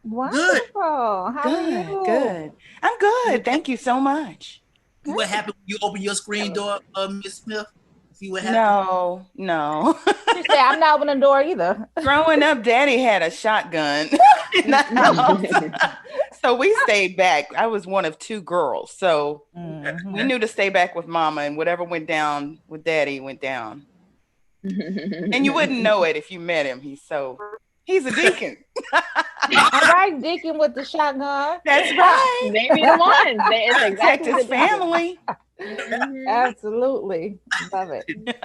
Good. Wonderful. How are Good, you? good. I'm good. Thank you so much. See what happened when you open your screen door, Miss Smith? See what happened? No, no. She said, I'm not opening the door either. Growing up, Daddy had a shotgun in the house. So we stayed back. I was one of two girls. So we Mhm. knew to stay back with Mama, and whatever went down with Daddy went down. And you wouldn't know it if you met him. He's a deacon. All right, Deacon with the shotgun. That's right. They be the ones. It's Protect exactly his the Deacon. family. Absolutely. Love it.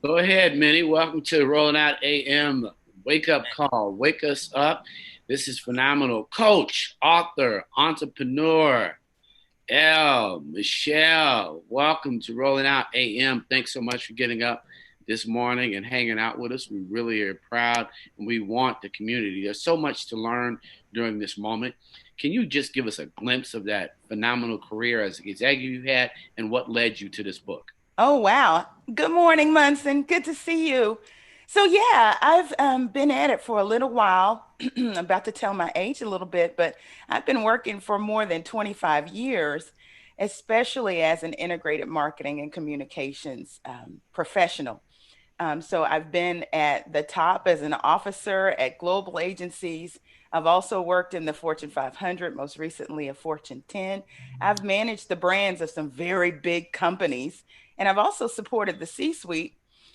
Go ahead, Minnie. Welcome to Rolling Out AM Wake Up Call. Wake us up. This is phenomenal. Coach, author, entrepreneur, Michelle. Welcome to Rolling Out AM. Thanks so much for getting up this morning and hanging out with us. We really are proud and we want the community. There's so much to learn during this moment. Can you just give us a glimpse of that phenomenal career as an executive you had and what led you to this book? Oh, wow. Good morning, Munson. Good to see you. So, yeah, I've been at it for a little while. I'm about to tell my age a little bit, but I've been working for more than 25 years, especially as an integrated marketing and communications professional. So I've been at the top as an officer at global agencies. I've also worked in the Fortune 500, most recently a Fortune 10. I've managed the brands of some very big companies, and I've also supported the C-suite.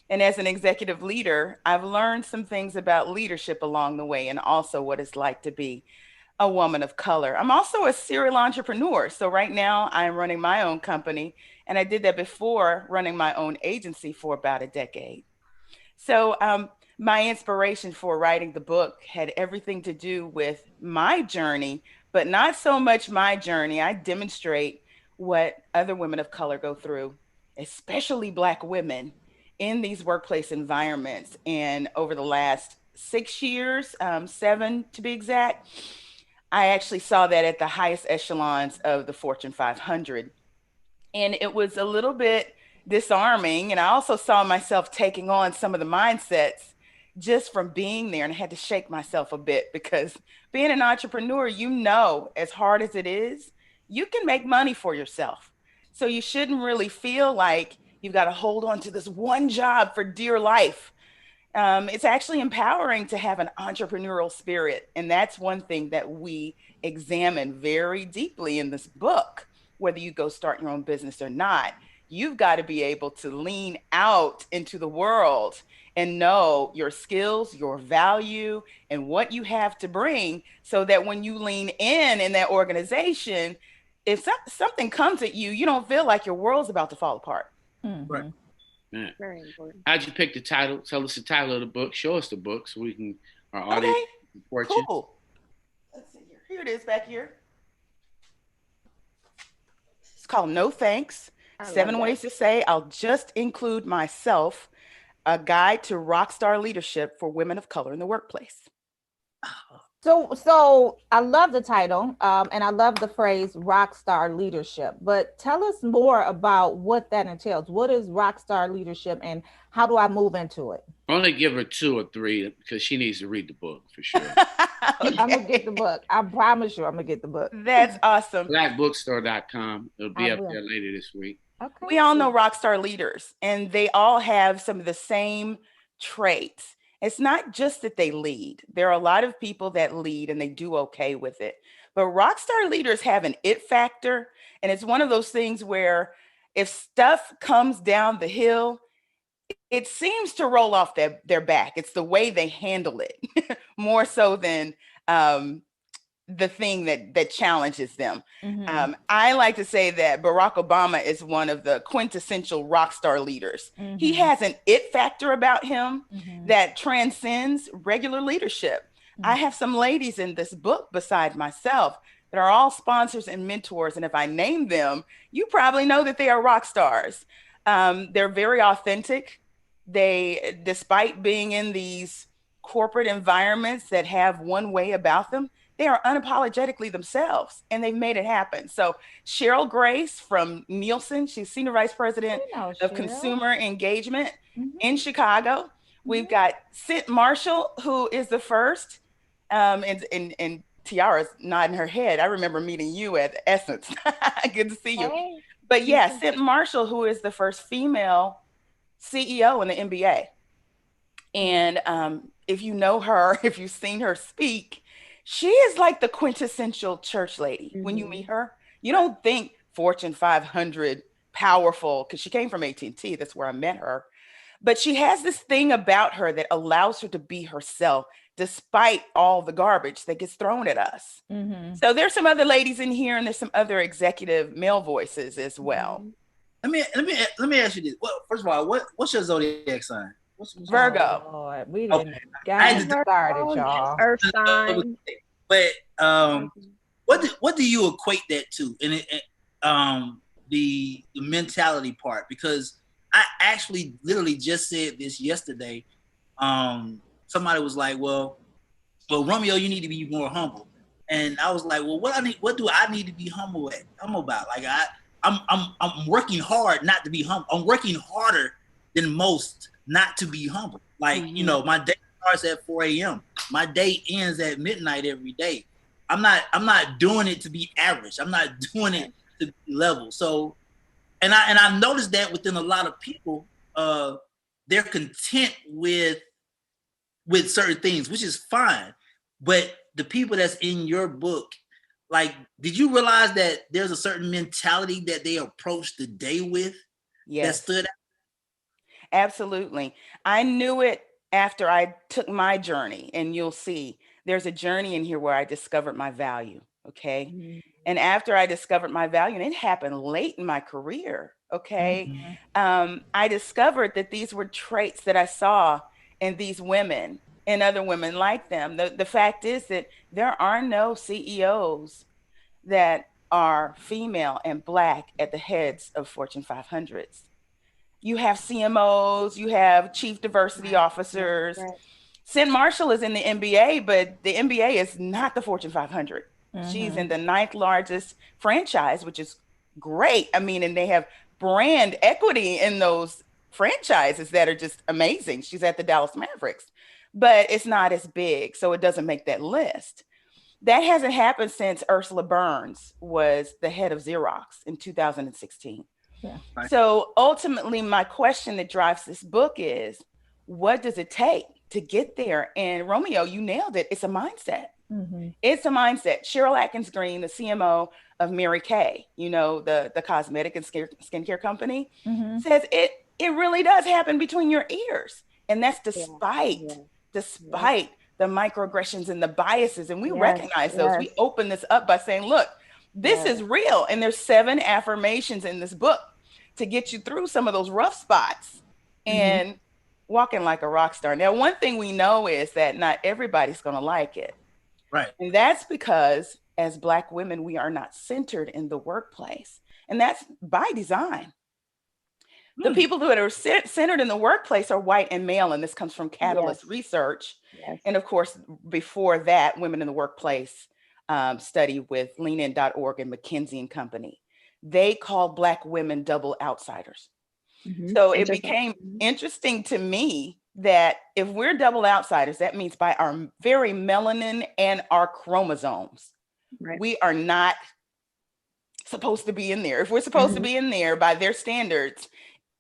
And as an executive leader, I've learned some things about leadership along the way and also what it's like to be a woman of color. I'm also a serial entrepreneur. So right now I'm running my own company, and I did that before running my own agency for about a decade. So my inspiration for writing the book had everything to do with my journey, but not so much my journey. I demonstrate what other women of color go through, especially Black women in these workplace environments. And over the last 6 years, seven to be exact, I actually saw that at the highest echelons of the Fortune 500. And it was a little bit disarming. And I also saw myself taking on some of the mindsets just from being there, and I had to shake myself a bit because being an entrepreneur, as hard as it is, you can make money for yourself. So you shouldn't really feel like you've got to hold on to this one job for dear life. It's actually empowering to have an entrepreneurial spirit. And that's one thing that we examine very deeply in this book. Whether you go start your own business or not, you've got to be able to lean out into the world and know your skills, your value, and what you have to bring so that when you lean in that organization, if something comes at you, you don't feel like your world's about to fall apart. Right. Mhm. Yeah. Very important. How'd you pick the title? Tell us the title of the book. Show us the book so we can, our audience Okay, can support you. cool. Let's see here. Here it is back here. It's called No Thanks. I love Seven that. Ways to Say, I'll just include myself, a guide to rockstar leadership for women of color in the workplace. So I love the title, and I love the phrase rock star leadership. But tell us more about what that entails. What is rock star leadership, and how do I move into it? Only give her 2 or 3 because she needs to read the book for sure. I'm gonna get the Okay. book. I promise you, I'm gonna get the book. That's awesome. Blackbookstore.com. It'll I be up will. there later this week. Okay. We all know rock star leaders, and they all have some of the same traits. It's not just that they lead. There are a lot of people that lead and they do okay with it. But rock star leaders have an it factor. And it's one of those things where if stuff comes down the hill, it seems to roll off their back. It's the way they handle it more so than um, the thing that challenges them. Mm-hmm. I like to say that Barack Obama is one of the quintessential rock star leaders. He Mm-hmm. has an it factor about him Mm-hmm. that transcends regular leadership. I have some ladies in this book beside myself that are all sponsors and mentors. And if I name them, you probably know that they are rock stars. They're very authentic. Despite being in these corporate environments that have one way about them, they are unapologetically themselves and they've made it happen. So, Cheryl Grace from Nielsen, she's Senior Vice President We know of Cheryl. Consumer Engagement Mm-hmm. in Chicago. We've Mm-hmm. got Sid Marshall, who is the first and Tiara's nodding her head. I remember meeting you at Essence. Good to see you. Hey. But yeah, Sid Marshall, who is the first female CEO in the NBA. And if you know her, if you've seen her speak, she is like the quintessential church lady. When you meet her, you don't think Fortune 500 powerful, because she came from AT&T. That's where I met her. But she has this thing about her that allows her to be herself despite all the garbage that gets thrown at us. So there's some other ladies in here, and there's some other executive male voices as well. Let me ask you this. Well, first of all, what's your zodiac sign? Virgo. Oh, Lord, we didn't get started, y'all. Earth sign. But what do you equate that to? And the mentality part, because I actually literally just said this yesterday. Somebody was like, well, Romeo, you need to be more humble. And I was like, well, what do I need to be humble about? Like I'm working hard not to be humble. I'm working harder than most not to be humble. Like, you know, my day starts at 4 a.m. My day ends at midnight every day. I'm not doing it to be average. I'm not doing it to be level. So, and I noticed that within a lot of people, they're content with certain things, which is fine. But the people that's in your book, like, did you realize that there's a certain mentality that they approach the day with? That stood out? Absolutely. I knew it after I took my journey, and you'll see there's a journey in here where I discovered my value. Okay. And after I discovered my value, and it happened late in my career. Okay. I discovered that these were traits that I saw in these women and other women like them. The fact is that there are no CEOs that are female and Black at the heads of Fortune 500s. You have CMOs, you have chief diversity officers. Sid Marshall is in the NBA, but the NBA is not the Fortune 500. She's in the 9th largest franchise, which is great. I mean, and they have brand equity in those franchises that are just amazing. She's at the Dallas Mavericks, but it's not as big, so it doesn't make that list. That hasn't happened since Ursula Burns was the head of Xerox in 2016. Yeah. So ultimately, my question that drives this book is, what does it take to get there? And Romeo, you nailed it. It's a mindset. It's a mindset. Cheryl Atkins Green, the CMO of Mary Kay, you know, the cosmetic and skincare company, says it really does happen between your ears. And that's despite the microaggressions and the biases. And we recognize those. We open this up by saying, look, this is real. And there's 7 affirmations in this book to get you through some of those rough spots and walking like a rock star. Now, one thing we know is that not everybody's going to like it. Right. And that's because as Black women, we are not centered in the workplace. And that's by design. The people that are centered in the workplace are white and male. And this comes from Catalyst Research. And of course, before that, Women in the Workplace study with leanin.org and McKinsey and Company. They call Black women double outsiders. So it became interesting to me that if we're double outsiders, that means by our very melanin and our chromosomes, we are not supposed to be in there. If we're supposed to be in there by their standards,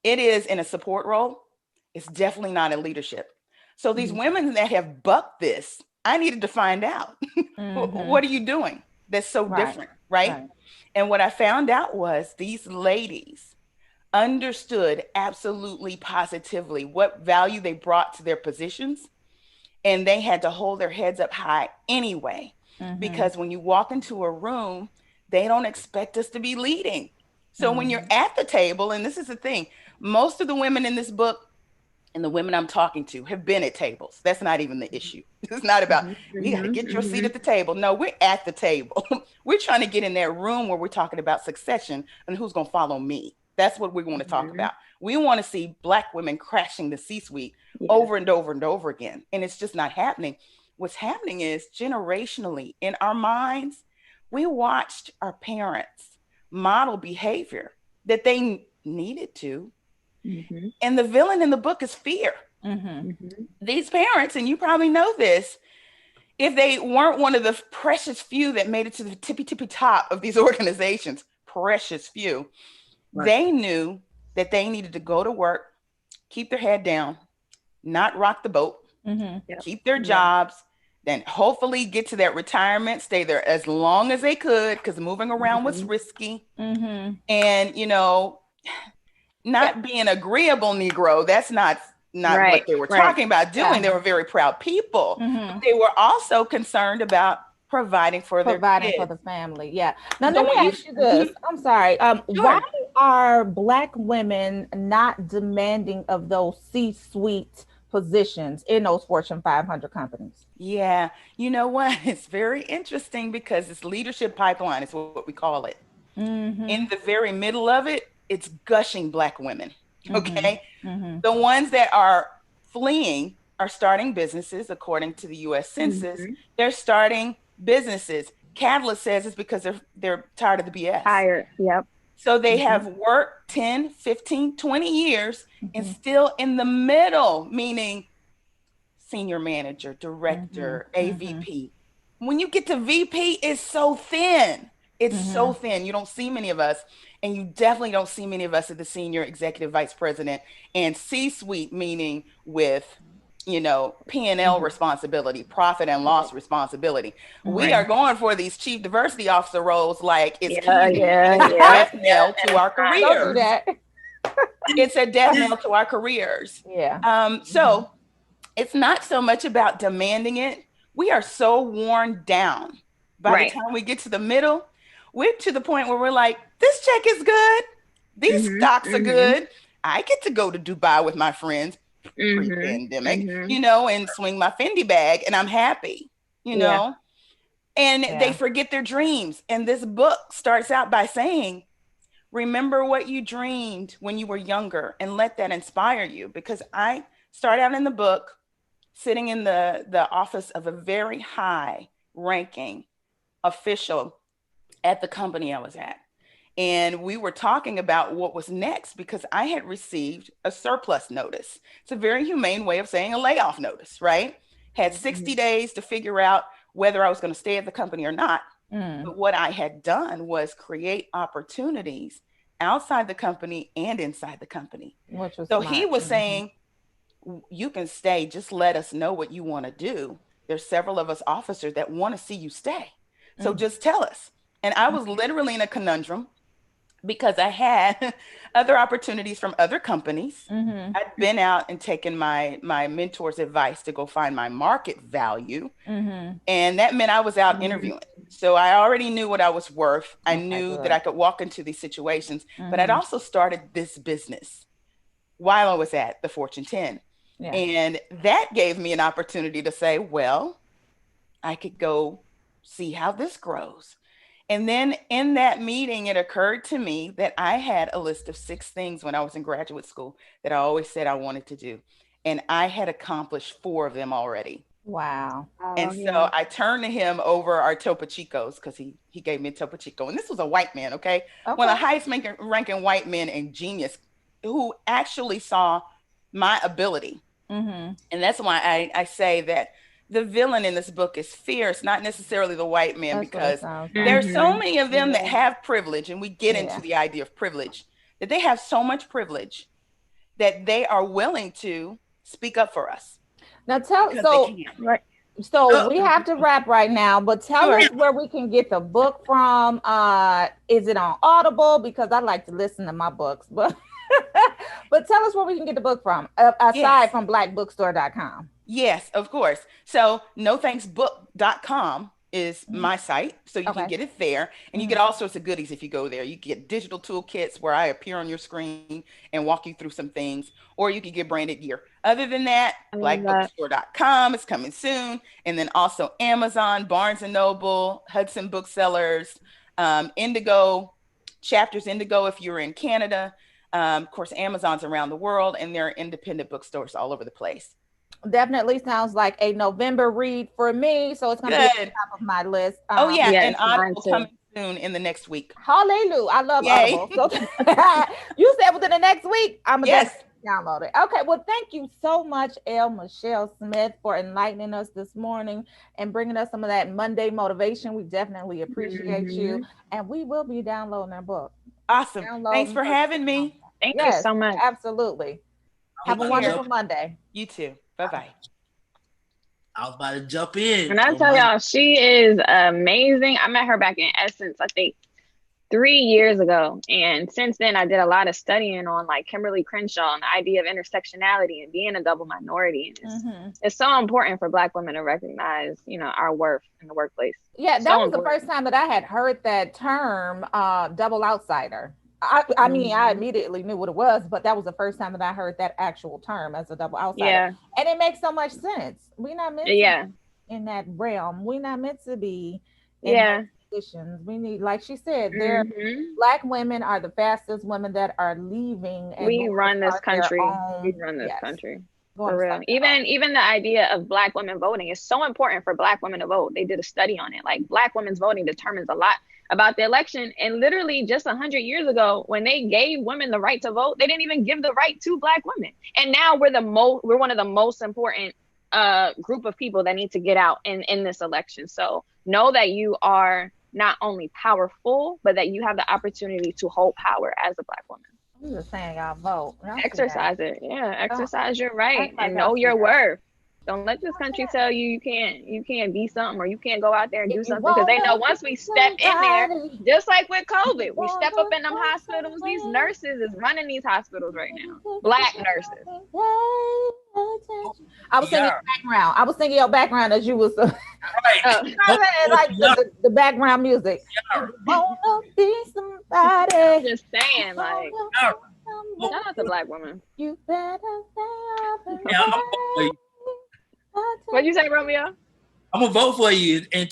it is in a support role. It's definitely not in leadership. So these women that have bucked this, I needed to find out, what are you doing that's so different, right? And what I found out was these ladies understood absolutely positively what value they brought to their positions. And they had to hold their heads up high anyway, because when you walk into a room, they don't expect us to be leading. So when you're at the table, and this is the thing, most of the women in this book and the women I'm talking to have been at tables. That's not even the issue. It's not about, you got to get your seat at the table. No, we're at the table. We're trying to get in that room where we're talking about succession and who's going to follow me. That's what we want to talk about. We want to see Black women crashing the C-suite over and over and over again. And it's just not happening. What's happening is generationally in our minds, we watched our parents model behavior that they needed to. And the villain in the book is fear. These parents, and you probably know this, if they weren't one of the precious few that made it to the tippy top of these organizations, precious few, they knew that they needed to go to work, keep their head down, not rock the boat, keep their jobs, then hopefully get to that retirement, stay there as long as they could, because moving around was risky. And, you know, not being agreeable Negro, that's not what they were talking about doing. They were very proud people. But they were also concerned about providing for their kids. For the family. Yeah. Now let me ask you this. I'm sorry. Why are Black women not demanding of those C-suite positions in those Fortune 500 companies? Yeah. You know what? It's very interesting because it's leadership pipeline is what we call it. In the very middle of it, it's gushing Black women. Okay. The ones that are fleeing are starting businesses, according to the US Census. They're starting businesses. Catalyst says it's because they're tired of the BS. Tired. Yep. So they have worked 10, 15, 20 years and still in the middle, meaning senior manager, director, AVP. When you get to VP, it's so thin. It's so thin. You don't see many of us, and you definitely don't see many of us at the senior executive vice president and C-suite, meaning with, you know, P&L responsibility, profit and loss responsibility. We are going for these chief diversity officer roles like it's death knell to our careers. Don't do that. It's a death knell to our careers. Yeah. So it's not so much about demanding it. We are so worn down by the time we get to the middle. We're to the point where we're like, this check is good. These stocks are good. I get to go to Dubai with my friends pre-pandemic, you know, and swing my Fendi bag, and I'm happy, you know. And they forget their dreams. And this book starts out by saying, remember what you dreamed when you were younger and let that inspire you. Because I start out in the book sitting in the office of a very high ranking official at the company I was at. And we were talking about what was next because I had received a surplus notice. It's a very humane way of saying a layoff notice, right? Had 60 days to figure out whether I was going to stay at the company or not. But what I had done was create opportunities outside the company and inside the company. So he was saying, you can stay, just let us know what you want to do. There's several of us officers that want to see you stay. So just tell us. And I was literally in a conundrum because I had other opportunities from other companies. I'd been out and taken my mentor's advice to go find my market value. And that meant I was out interviewing. So I already knew what I was worth. I knew that I could walk into these situations, but I'd also started this business while I was at the Fortune 10. And that gave me an opportunity to say, well, I could go see how this grows. And then in that meeting, it occurred to me that I had a list of 6 things when I was in graduate school that I always said I wanted to do. And I had accomplished 4 of them already. Wow. And so I turned to him over our Topo Chicos because he gave me a Topo Chico. And this was a white man, okay? One of the highest ranking white men and genius who actually saw my ability. And that's why I say that the villain in this book is fear. It's not necessarily the white man, because there's so many of them that have privilege, and we get into the idea of privilege, that they have so much privilege that they are willing to speak up for us. Now so we have to wrap right now, but tell us where we can get the book from. Is it on Audible? Because I like to listen to my books, but tell us where we can get the book from, aside from blackbookstore.com. Yes, of course. So nothanksbook.com is my site. So you can get it there, and you get all sorts of goodies if you go there. You get digital toolkits where I appear on your screen and walk you through some things, or you can get branded gear. Other than that, blackbookstore.com is coming soon. And then also Amazon, Barnes and Noble, Hudson Booksellers, Indigo, Chapters Indigo if you're in Canada. Of course, Amazon's around the world, and there are independent bookstores all over the place. Definitely sounds like a November read for me, so it's going to be at the top of my list. And Audible coming soon in the next week. Hallelujah! I love Audible. So you said within the next week. Download it. Okay. Well, thank you so much, L. Michelle Smith, for enlightening us this morning and bringing us some of that Monday motivation. We definitely appreciate you. And we will be downloading our book. Awesome. Thanks for having me. Thank you so much. Absolutely. Have a wonderful Monday. You too. Bye-bye. I was about to jump in. And I tell y'all, she is amazing. I met her back in Essence, I think 3 years ago. And since then, I did a lot of studying on like Kimberly Crenshaw and the idea of intersectionality and being a double minority. And it's so important for Black women to recognize, you know, our worth in the workplace. Yeah, that was the first time that I had heard that term, double outsider. I mean, I immediately knew what it was, but that was the first time that I heard that actual term as a double outsider. Yeah. And it makes so much sense. We're not meant to be in that realm. We're not meant to be in those positions. We need, like she said, Black women are the fastest women that are leaving. And we run this country. We run this country. For real. Even the idea of Black women voting is so important for Black women to vote. They did a study on it. Like Black women's voting determines a lot about the election. And literally just 100 years ago, when they gave women the right to vote, they didn't even give the right to Black women. And now we're one of the most important group of people that need to get out in this election. So know that you are not only powerful, but that you have the opportunity to hold power as a Black woman. I'm just saying, y'all vote. Exercise it. Yeah, exercise your right and know your worth. Don't let this country tell you you can't be something or you can't go out there and do something, because they know once we step in there, just like with COVID, we step up in them hospitals. These nurses is running these hospitals right now. Black nurses. I was singing your background. I was singing your background as you was like the background music. Wanna be somebody. Just saying, like, shout out to Black women. You better stay up. What'd you say, Romeo? I'm gonna vote for you. And